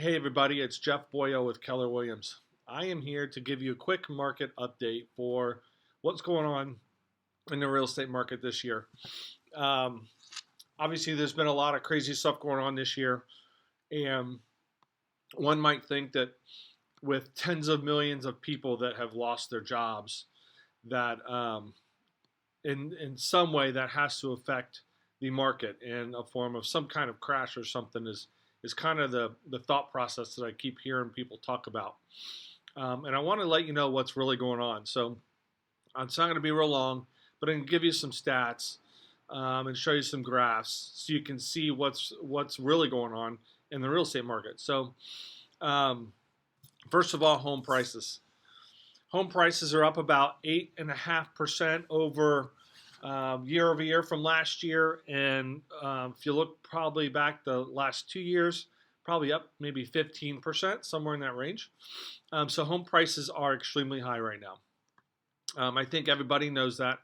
Hey everybody, it's Jeff Boyo with Keller Williams. I am here to give you a quick market update for what's going on in the real estate market this year. Um, Obviously, there's been a lot of crazy stuff going on this year, and one might think that with tens of millions of people that have lost their jobs, that in some way that has to affect the market in a form of some kind of crash or something is kind of the thought process that I keep hearing people talk about. And I want to let you know what's really going on. So it's not going to be real long, but I can give you some stats and show you some graphs so you can see what's really going on in the real estate market. So um, first of all, home prices. Home prices are up about 8.5% year over year from last year. And if you look probably back the last 2 years, probably up maybe 15%, somewhere in that range. So home prices are extremely high right now. I think everybody knows that.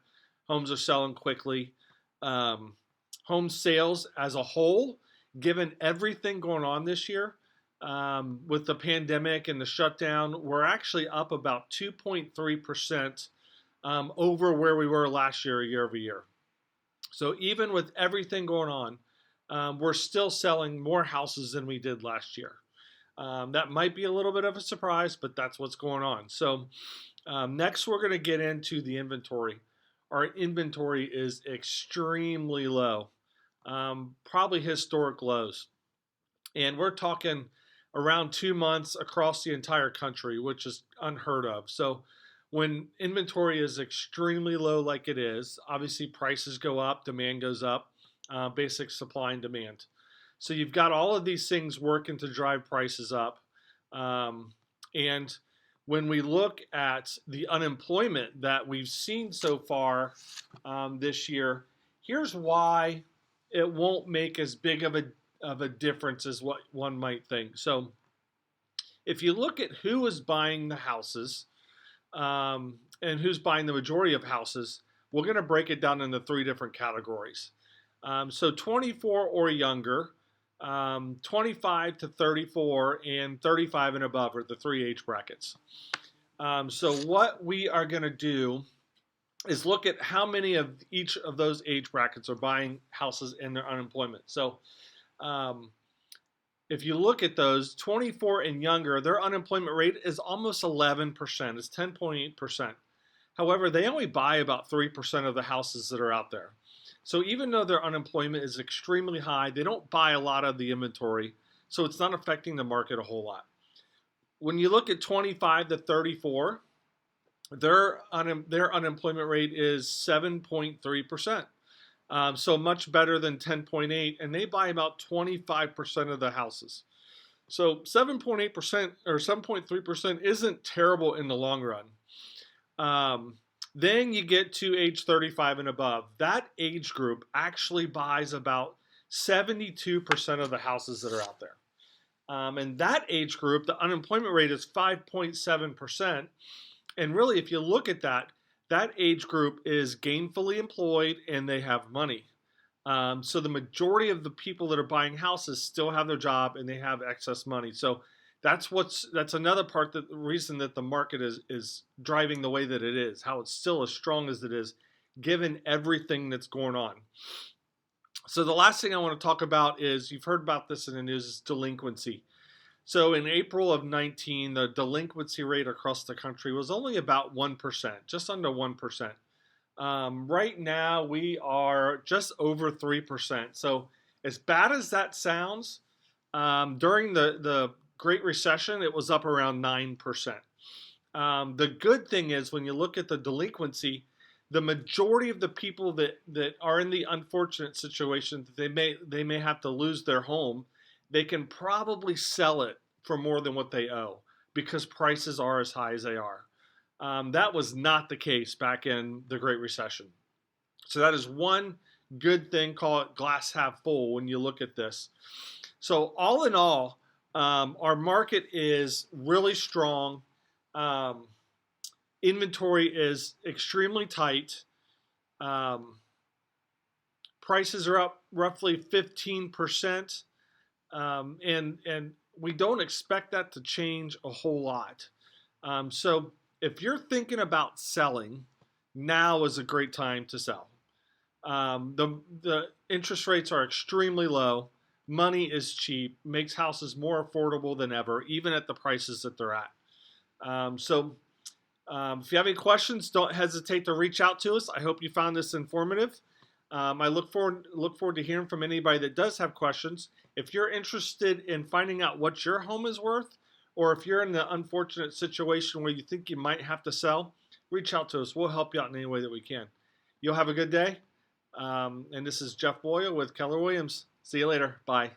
Homes are selling quickly. Home sales as a whole, given everything going on this year, with the pandemic and the shutdown, we're actually up about 2.3% over where we were last year over year. So even with everything going on, we're still selling more houses than we did last year. That might be a little bit of a surprise, but that's what's going on. So next, we're going to get into the inventory. Our inventory is extremely low, probably historic lows. And we're talking around 2 months across the entire country, which is unheard of. So when inventory is extremely low like it is, obviously prices go up, demand goes up, basic supply and demand. So you've got all of these things working to drive prices up. And when we look at the unemployment that we've seen so far this year, here's why it won't make as big of a difference as what one might think. So if you look at who is buying the houses and who's buying the majority of houses, we're going to break it down into three different categories. So 24 or younger, 25 to 34, and 35 and above are the three age brackets. So what we are going to do is look at how many of each of those age brackets are buying houses and their unemployment. So if you look at those 24 and younger, their unemployment rate is almost 11%. It's 10.8%. However, they only buy about 3% of the houses that are out there. So even though their unemployment is extremely high, they don't buy a lot of the inventory. So it's not affecting the market a whole lot. When you look at 25 to 34, their unemployment rate is 7.3%. So much better than 10.8, and they buy about 25% of the houses. So 7.8% or 7.3% isn't terrible in the long run. Then you get to age 35 and above. That age group actually buys about 72% of the houses that are out there. And that age group, the unemployment rate is 5.7%. And really, if you look at that, that age group is gainfully employed and they have money. So the majority of the people that are buying houses still have their job and they have excess money. So that's another part, that the reason that the market is driving the way that it is, how it's still as strong as it is, given everything that's going on. So the last thing I want to talk about is, you've heard about this in the news, is delinquency. So in April of 19, the delinquency rate across the country was only about 1%, just under 1%. Right now, we are just over 3%. So as bad as that sounds, during the Great Recession, it was up around 9%. The good thing is, when you look at the delinquency, the majority of the people that are in the unfortunate situation that they may have to lose their home, they can probably sell it for more than what they owe because prices are as high as they are. That was not the case back in the Great Recession. So that is one good thing, call it glass half full, when you look at this. So all in all, our market is really strong. Inventory is extremely tight. Prices are up roughly 15%. And we don't expect that to change a whole lot. So if you're thinking about selling, now is a great time to sell. The interest rates are extremely low. Money is cheap, makes houses more affordable than ever, even at the prices that they're at. If you have any questions, don't hesitate to reach out to us. I hope you found this informative. I look forward to hearing from anybody that does have questions. If you're interested in finding out what your home is worth, or if you're in the unfortunate situation where you think you might have to sell, reach out to us. We'll help you out in any way that we can. You'll have a good day. And this is Jeff Boyle with Keller Williams. See you later. Bye.